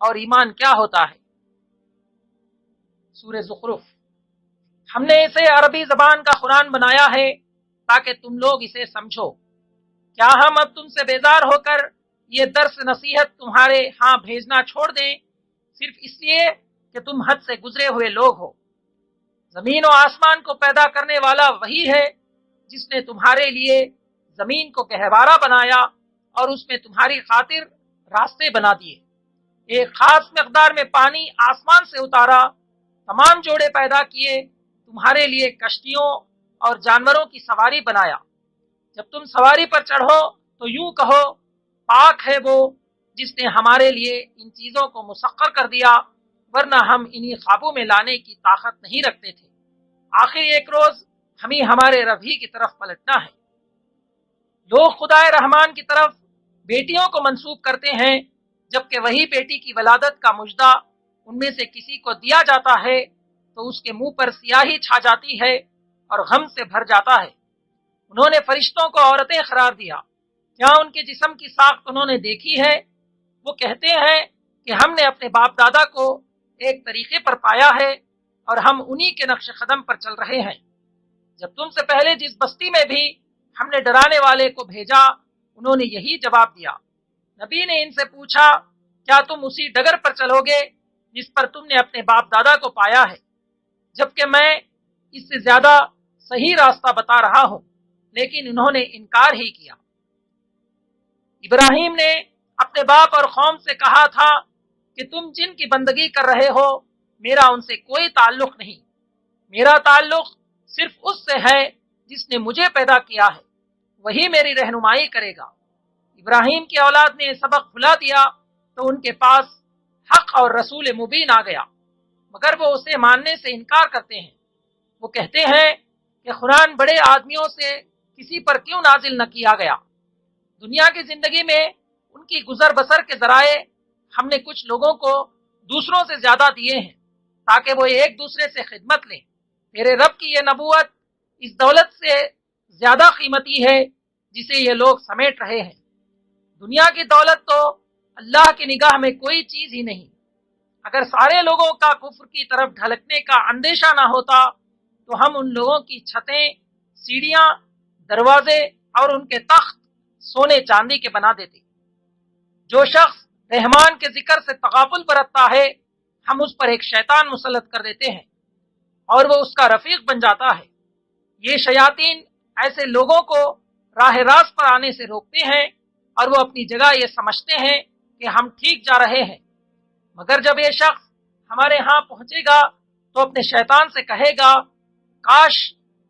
اور ایمان کیا ہوتا ہے۔ سورہ زخرف۔ ہم نے اسے عربی زبان کا قرآن بنایا ہے تاکہ تم لوگ اسے سمجھو۔ کیا ہم اب تم سے بیزار ہو کر یہ درس نصیحت تمہارے ہاں بھیجنا چھوڑ دیں صرف اس لیے کہ تم حد سے گزرے ہوئے لوگ ہو؟ زمین و آسمان کو پیدا کرنے والا وہی ہے جس نے تمہارے لیے زمین کو گہوارہ بنایا اور اس میں تمہاری خاطر راستے بنا دیے، ایک خاص مقدار میں پانی آسمان سے اتارا، تمام جوڑے پیدا کیے، تمہارے لیے کشتیوں اور جانوروں کی سواری بنایا۔ جب تم سواری پر چڑھو تو یوں کہو پاک ہے وہ جس نے ہمارے لیے ان چیزوں کو مسخر کر دیا، ورنہ ہم انہی قابو میں لانے کی طاقت نہیں رکھتے تھے۔ آخر ایک روز ہمیں ہمارے رب ہی کی طرف پلٹنا ہے۔ لوگ خدائے رحمان کی طرف بیٹیوں کو منسوب کرتے ہیں، جبکہ وہی بیٹی کی ولادت کا مژدہ ان میں سے کسی کو دیا جاتا ہے تو اس کے منہ پر سیاہی چھا جاتی ہے اور غم سے بھر جاتا ہے۔ انہوں نے فرشتوں کو عورتیں قرار دیا، کیا ان کے جسم کی ساخت انہوں نے دیکھی ہے؟ وہ کہتے ہیں کہ ہم نے اپنے باپ دادا کو ایک طریقے پر پایا ہے اور ہم انہی کے نقش قدم پر چل رہے ہیں۔ جب تم سے پہلے جس بستی میں بھی ہم نے ڈرانے والے کو بھیجا انہوں نے یہی جواب دیا۔ نبی نے ان سے پوچھا کیا تم اسی ڈگر پر چلو گے جس پر تم نے اپنے باپ دادا کو پایا ہے، جبکہ میں اس سے زیادہ صحیح راستہ بتا رہا ہوں، لیکن انہوں نے انکار ہی کیا۔ ابراہیم نے اپنے باپ اور قوم سے کہا تھا کہ تم جن کی بندگی کر رہے ہو میرا ان سے کوئی تعلق نہیں، میرا تعلق صرف اس سے ہے جس نے مجھے پیدا کیا ہے، وہی میری رہنمائی کرے گا۔ ابراہیم کی اولاد نے سبق بھلا دیا تو ان کے پاس حق اور رسول مبین آ گیا، مگر وہ اسے ماننے سے انکار کرتے ہیں۔ وہ کہتے ہیں کہ قرآن بڑے آدمیوں سے کسی پر کیوں نازل نہ کیا گیا؟ دنیا کی زندگی میں ان کی گزر بسر کے ذرائع ہم نے کچھ لوگوں کو دوسروں سے زیادہ دیے ہیں تاکہ وہ ایک دوسرے سے خدمت لیں۔ میرے رب کی یہ نبوت اس دولت سے زیادہ قیمتی ہے جسے یہ لوگ سمیٹ رہے ہیں۔ دنیا کی دولت تو اللہ کی نگاہ میں کوئی چیز ہی نہیں۔ اگر سارے لوگوں کا کفر کی طرف ڈھلکنے کا اندیشہ نہ ہوتا تو ہم ان لوگوں کی چھتیں، سیڑھیاں، دروازے اور ان کے تخت سونے چاندی کے بنا دیتے۔ جو شخص رحمان کے ذکر سے تغافل برتتا ہے ہم اس پر ایک شیطان مسلط کر دیتے ہیں اور وہ اس کا رفیق بن جاتا ہے۔ یہ شیاطین ایسے لوگوں کو راہ راست پر آنے سے روکتے ہیں اور وہ اپنی جگہ یہ سمجھتے ہیں کہ ہم ٹھیک جا رہے ہیں، مگر جب یہ شخص ہمارے ہاں پہنچے گا تو اپنے شیطان سے کہے گا کاش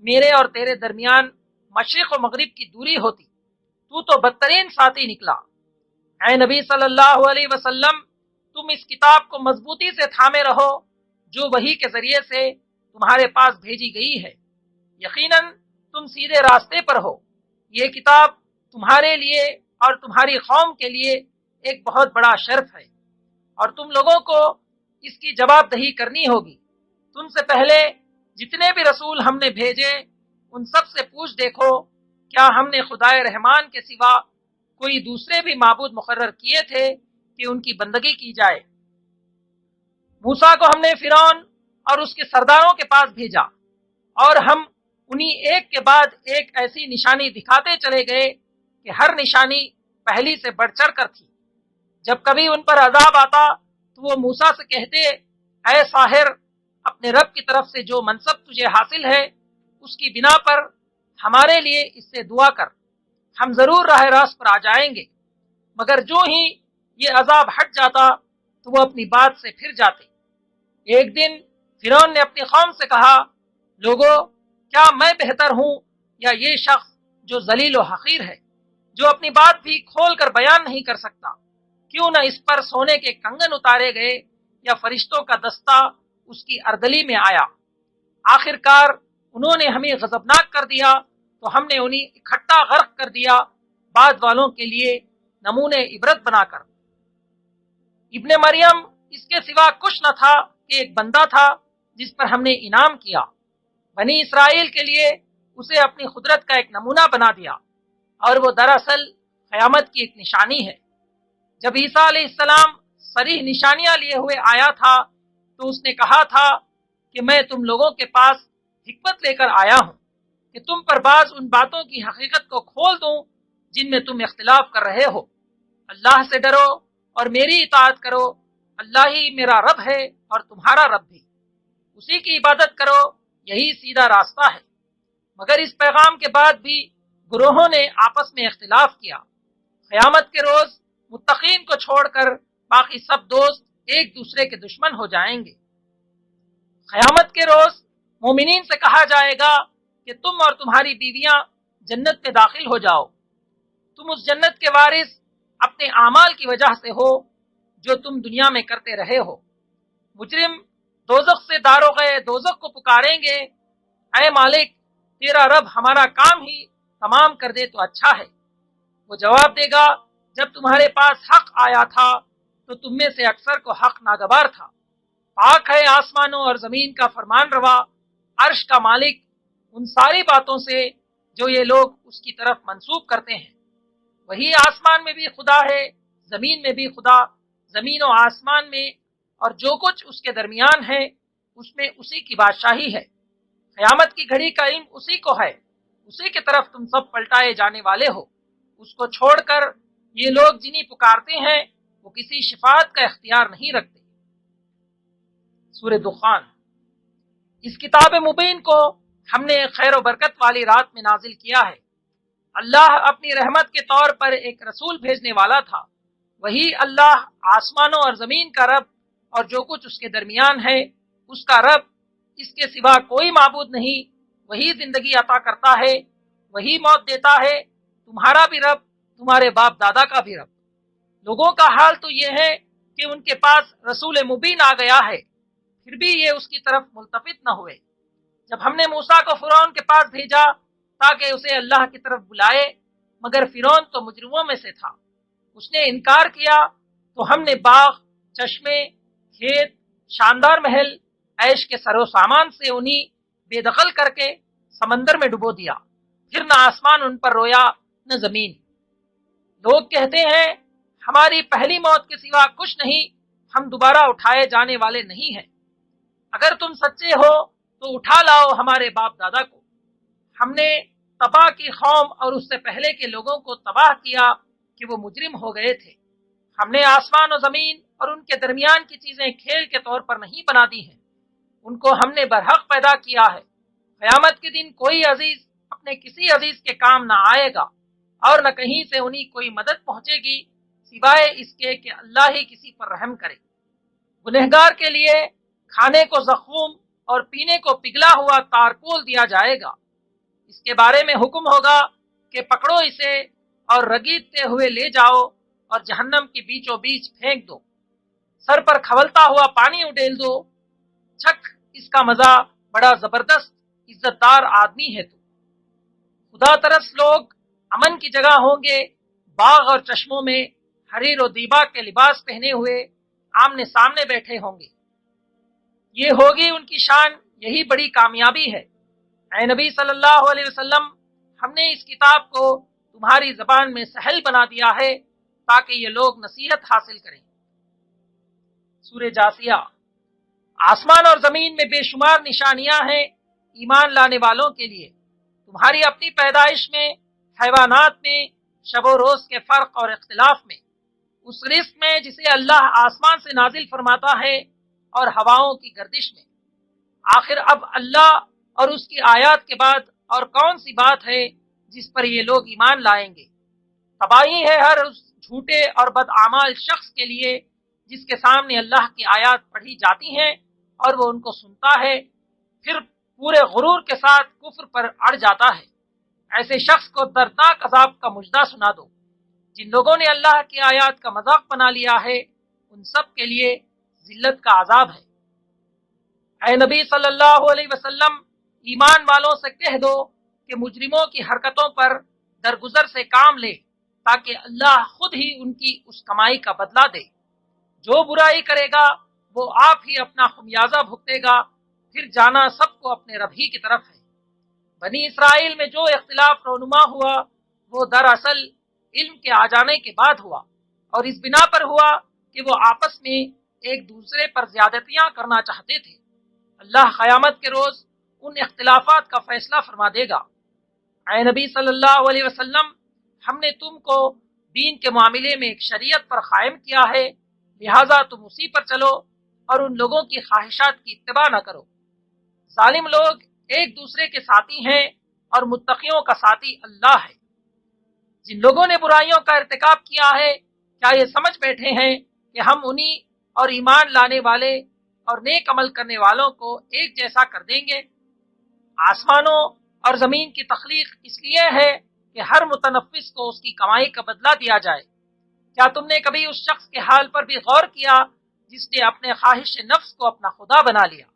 میرے اور تیرے درمیان مشرق و مغرب کی دوری ہوتی، تو بدترین ساتھی نکلا۔ اے نبی صلی اللہ علیہ وسلم تم اس کتاب کو مضبوطی سے تھامے رہو جو وحی کے ذریعے سے تمہارے پاس بھیجی گئی ہے، یقیناً تم سیدھے راستے پر ہو۔ یہ کتاب تمہارے لیے اور تمہاری قوم کے لیے ایک بہت بڑا شرف ہے اور تم لوگوں کو اس کی جواب دہی کرنی ہوگی۔ تم سے پہلے جتنے بھی رسول ہم نے بھیجے ان سب سے پوچھ دیکھو کیا ہم نے خدائے رحمان کے سوا کوئی دوسرے بھی معبود مقرر کیے تھے کہ ان کی بندگی کی جائے؟ موسیٰ کو ہم نے فرعون اور اس کے سرداروں کے پاس بھیجا اور ہم انہی ایک کے بعد ایک ایسی نشانی دکھاتے چلے گئے کہ ہر نشانی پہلی سے بڑھ چڑھ کر تھی۔ جب کبھی ان پر عذاب آتا تو وہ موسیٰ سے کہتے اے ساحر، اپنے رب کی طرف سے جو منصب تجھے حاصل ہے اس کی بنا پر ہمارے لیے اس سے دعا کر، ہم ضرور راہ راست پر آ جائیں گے۔ مگر جو ہی یہ عذاب ہٹ جاتا تو وہ اپنی بات سے پھر جاتے۔ ایک دن فرعون نے اپنی قوم سے کہا لوگو کیا میں بہتر ہوں یا یہ شخص جو ذلیل و حقیر ہے، جو اپنی بات بھی کھول کر بیان نہیں کر سکتا؟ کیوں نہ اس پر سونے کے کنگن اتارے گئے یا فرشتوں کا دستہ اس کی اردلی میں آیا۔ آخر کار انہوں نے ہمیں غضبناک کر دیا تو ہم نے انہیں اکٹھا غرق کر دیا بعد والوں کے لیے نمونے عبرت بنا کر۔ ابن مریم اس کے سوا کچھ نہ تھا کہ ایک بندہ تھا جس پر ہم نے انعام کیا، بنی اسرائیل کے لیے اسے اپنی قدرت کا ایک نمونہ بنا دیا، اور وہ دراصل قیامت کی ایک نشانی ہے۔ جب عیسیٰ علیہ السلام صریح نشانیاں لیے ہوئے آیا تھا تو اس نے کہا تھا کہ میں تم لوگوں کے پاس حکمت لے کر آیا ہوں کہ تم پر بعض ان باتوں کی حقیقت کو کھول دوں جن میں تم اختلاف کر رہے ہو۔ اللہ سے ڈرو اور میری اطاعت کرو، اللہ ہی میرا رب ہے اور تمہارا رب بھی، اسی کی عبادت کرو، یہی سیدھا راستہ ہے۔ مگر اس پیغام کے بعد بھی گروہوں نے آپس میں اختلاف کیا۔ قیامت کے روز متقین کو چھوڑ کر باقی سب دوست ایک دوسرے کے دشمن ہو جائیں گے۔ قیامت کے روز مومنین سے کہا جائے گا کہ تم اور تمہاری بیویاں جنت میں داخل ہو جاؤ، تم اس جنت کے وارث اپنے اعمال کی وجہ سے ہو جو تم دنیا میں کرتے رہے ہو۔ مجرم دوزخ سے داروغ دوزخ کو پکاریں گے، اے مالک تیرا رب ہمارا کام ہی تمام کر دے تو اچھا ہے۔ وہ جواب دے گا جب تمہارے پاس حق آیا تھا تو تم میں سے اکثر کو حق ناگوار تھا۔ پاک ہے آسمانوں اور زمین کا فرمان روا، عرش کا مالک ان ساری باتوں سے جو یہ لوگ اس کی طرف منسوب کرتے ہیں۔ وہی آسمان میں بھی خدا ہے، زمین میں بھی خدا، زمین و آسمان میں اور جو کچھ اس کے درمیان ہے اس میں اسی کی بادشاہی ہے۔ قیامت کی گھڑی کا علم اسی کو ہے، اسی کی طرف تم سب پلٹائے جانے والے ہو۔ اس کو چھوڑ کر یہ لوگ جنہیں پکارتے ہیں وہ کسی شفاعت کا اختیار نہیں رکھتے۔ سورہ دخان۔ اس کتاب مبین کو ہم نے خیر و برکت والی رات میں نازل کیا ہے۔ اللہ اپنی رحمت کے طور پر ایک رسول بھیجنے والا تھا۔ وہی اللہ آسمانوں اور زمین کا رب اور جو کچھ اس کے درمیان ہے اس کا رب، اس کے سوا کوئی معبود نہیں۔ وہی زندگی عطا کرتا ہے، وہی موت دیتا ہے، تمہارا بھی رب، تمہارے باپ دادا کا بھی رب۔ لوگوں کا حال تو یہ ہے کہ ان کے پاس رسول مبین آ گیا ہے، پھر بھی یہ اس کی طرف ملتفت نہ ہوئے۔ جب ہم نے موسیٰ کو فرعون کے پاس بھیجا تاکہ اسے اللہ کی طرف بلائے، مگر فرعون تو مجرموں میں سے تھا، اس نے انکار کیا، تو ہم نے باغ، چشمے، کھیت، شاندار محل، عیش کے سر و سامان سے انہیں بے دخل کر کے سمندر میں ڈبو دیا۔ پھر نہ آسمان ان پر رویا نہ زمین۔ لوگ کہتے ہیں ہماری پہلی موت کے سوا کچھ نہیں، ہم دوبارہ اٹھائے جانے والے نہیں ہیں۔ اگر تم سچے ہو تو اٹھا لاؤ ہمارے باپ دادا کو۔ ہم نے تباہ کی قوم اور اس سے پہلے کے لوگوں کو تباہ کیا کہ وہ مجرم ہو گئے تھے۔ ہم نے آسمان و زمین اور ان کے درمیان کی چیزیں کھیل کے طور پر نہیں بنا دی ہیں، ان کو ہم نے برحق پیدا کیا ہے۔ قیامت کے دن کوئی عزیز اپنے کسی عزیز کے کام نہ آئے گا اور نہ کہیں سے انہیں کوئی مدد پہنچے گی سوائے اس کے کہ اللہ ہی کسی پر رحم کرے۔ گنہگار کے لیے کھانے کو زخم اور پینے کو پگھلا ہوا تارکول دیا جائے گا۔ اس کے بارے میں حکم ہوگا کہ پکڑو اسے اور رگیدتے ہوئے لے جاؤ اور جہنم کے بیچوں بیچ پھینک دو، سر پر کھولتا ہوا پانی اڈیل دو، چکھ اس کا مزہ، بڑا زبردست عزت دار آدمی ہے تو۔ خدا ترس لوگ امن کی جگہ ہوں گے، باغ اور چشموں میں حریر و دیبا کے لباس پہنے ہوئے آمنے سامنے بیٹھے ہوں گے۔ یہ ہوگی ان کی شان، یہی بڑی کامیابی ہے۔ اے نبی صلی اللہ علیہ وسلم، ہم نے اس کتاب کو تمہاری زبان میں سہل بنا دیا ہے تاکہ یہ لوگ نصیحت حاصل کریں۔ سورہ جاثیہ۔ آسمان اور زمین میں بے شمار نشانیاں ہیں ایمان لانے والوں کے لیے، تمہاری اپنی پیدائش میں، حیوانات میں، شب و روز کے فرق اور اختلاف میں، اس رزق میں جسے اللہ آسمان سے نازل فرماتا ہے اور ہواؤں کی گردش میں۔ آخر اب اللہ اور اس کی آیات کے بعد اور کون سی بات ہے جس پر یہ لوگ ایمان لائیں گے؟ تباہی ہے ہر اس جھوٹے اور بدعمال شخص کے لیے جس کے سامنے اللہ کی آیات پڑھی جاتی ہیں اور وہ ان کو سنتا ہے، پھر پورے غرور کے ساتھ کفر پر اڑ جاتا ہے۔ ایسے شخص کو دردناک عذاب کا مژدہ سنا دو۔ جن لوگوں نے اللہ کی آیات کا مذاق بنا لیا ہے ان سب کے لیے ذلت کا عذاب ہے۔ اے نبی صلی اللہ علیہ وسلم، ایمان والوں سے کہہ دو کہ مجرموں کی حرکتوں پر درگزر سے کام لے تاکہ اللہ خود ہی ان کی اس کمائی کا بدلہ دے۔ جو برائی کرے گا وہ آپ ہی اپنا خمیازہ بھگتے گا، پھر جانا سب کو اپنے رب ہی کی طرف ہے۔ بنی اسرائیل میں جو اختلاف رونما ہوا وہ دراصل علم کے آ جانے کے بعد ہوا، اور اس بنا پر ہوا کہ وہ آپس میں ایک دوسرے پر زیادتیاں کرنا چاہتے تھے۔ اللہ قیامت کے روز ان اختلافات کا فیصلہ فرما دے گا۔ اے نبی صلی اللہ علیہ وسلم، ہم نے تم کو دین کے معاملے میں ایک شریعت پر قائم کیا ہے، لہٰذا تم اسی پر چلو اور ان لوگوں کی خواہشات کی اتباع نہ کرو۔ ظالم لوگ ایک دوسرے کے ساتھی ہیں اور متقیوں کا ساتھی اللہ ہے۔ جن لوگوں نے برائیوں کا ارتکاب کیا ہے، کیا یہ سمجھ بیٹھے ہیں کہ ہم انہی اور ایمان لانے والے اور نیک عمل کرنے والوں کو ایک جیسا کر دیں گے؟ آسمانوں اور زمین کی تخلیق اس لیے ہے کہ ہر متنفس کو اس کی کمائی کا بدلہ دیا جائے۔ کیا تم نے کبھی اس شخص کے حال پر بھی غور کیا جس نے اپنے خواہش نفس کو اپنا خدا بنا لیا؟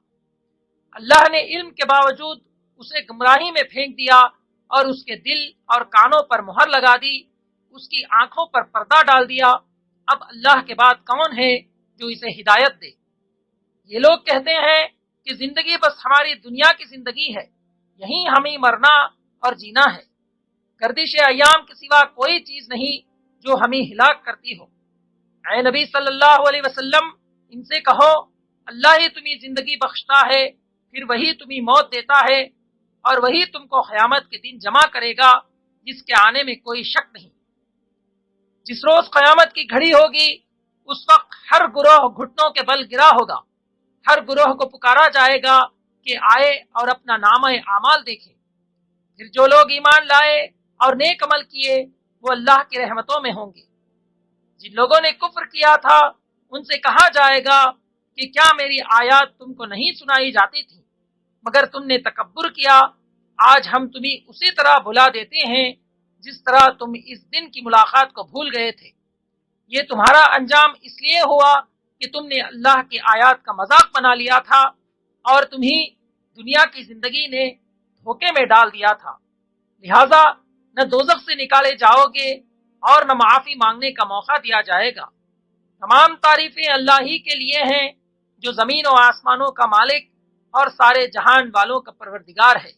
اللہ نے علم کے باوجود اسے گمراہی میں پھینک دیا اور اس کے دل اور کانوں پر مہر لگا دی، اس کی آنکھوں پر پردہ ڈال دیا۔ اب اللہ کے بعد کون ہے جو اسے ہدایت دے؟ یہ لوگ کہتے ہیں کہ زندگی بس ہماری دنیا کی زندگی ہے، یہیں ہمیں مرنا اور جینا ہے، گردش ایام کے سوا کوئی چیز نہیں جو ہمیں ہلاک کرتی ہو۔ اے نبی صلی اللہ علیہ وسلم، ان سے کہو اللہ ہی تمہیں زندگی بخشتا ہے، پھر وہی تمہیں موت دیتا ہے، اور وہی تم کو قیامت کے دن جمع کرے گا جس کے آنے میں کوئی شک نہیں۔ جس روز قیامت کی گھڑی ہوگی اس وقت ہر گروہ گھٹنوں کے بل گرا ہوگا، ہر گروہ کو پکارا جائے گا کہ آئے اور اپنا نامہ اعمال دیکھے۔ پھر جو لوگ ایمان لائے اور نیک عمل کیے وہ اللہ کی رحمتوں میں ہوں گے۔ جن لوگوں نے کفر کیا تھا ان سے کہا جائے گا کہ کیا میری آیات تم کو نہیں سنائی جاتی تھی، مگر تم نے تکبر کیا۔ آج ہم تمہیں اسی طرح بھلا دیتے ہیں جس طرح تم اس دن کی ملاقات کو بھول گئے تھے۔ یہ تمہارا انجام اس لیے ہوا کہ تم نے اللہ کی آیات کا مذاق بنا لیا تھا اور تمہیں دنیا کی زندگی نے دھوکے میں ڈال دیا تھا، لہٰذا نہ دوزخ سے نکالے جاؤ گے اور نہ معافی مانگنے کا موقع دیا جائے گا۔ تمام تعریفیں اللہ ہی کے لیے ہیں جو زمین و آسمانوں کا مالک اور سارے جہان والوں کا پروردگار ہے۔